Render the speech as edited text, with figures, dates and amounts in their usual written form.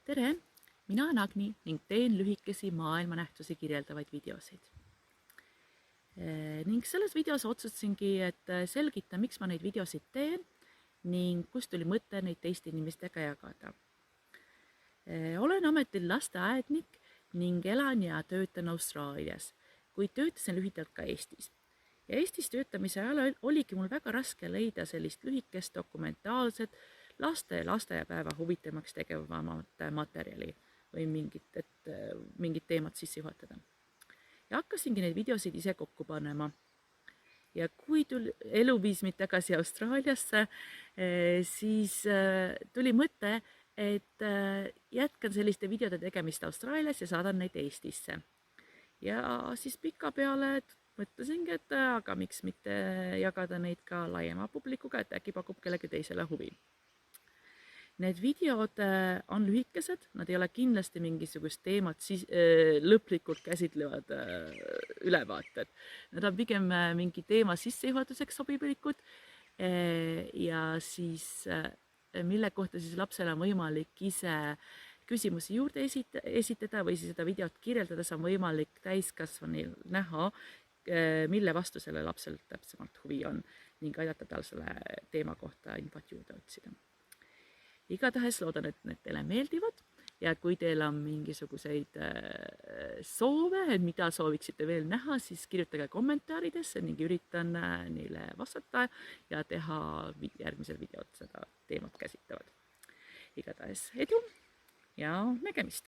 Tere! Mina olen Agni ning teen lühikesi maailmanähtusi kirjeldavaid videosid. Ning selles videos otsustasingi, et selgitan, miks ma neid videosid teen ning kust tuli mõte neid teiste inimestega jagada. Olen ametil lasteaednik ning elan ja töötan Austraalias, kuid töötasin lühidalt ka Eestis. Ja Eestis töötamise ajal oligi mul väga raske leida sellist lühikest dokumentaalset lasteaiapäeva huvitavamaks tegevamat materjali või mingit teemat sisse juhatada. Ja hakkasingi neid videosid ise kokku panema. Ja kui elu viis mind tagasi Austraaliasse, siis tuli mõte, et jätkan selliste videode tegemist Austraalias ja saadan neid Eestisse. Ja siis pikapeale mõtlesingi, et aga miks mitte jagada neid ka laiema publikuga, et äkki pakub kellegi teisele huvi. Need videod on lühikesed, nad ei ole kindlasti mingisugust teemat lõplikult käsitlevad ülevaated. Nad on pigem mingi teema sissejuhatuseks sobilikud ja siis mille kohta siis lapsel on võimalik ise küsimusi juurde esitada või siis seda videot kirjeldades on võimalik täiskasvanil näha, mille vastu selle lapsel täpsemalt huvi on ning aidata tal selle teema kohta infot juurde otsida. Igatahes loodan, et need teile meeldivad ja kui teil on mingisuguseid soove, mida sooviksite veel näha, siis kirjutage kommentaaridesse ning üritan neile vastata ja teha järgmisel videot seda teemat käsitlevad. Igatahes edu ja nägemist!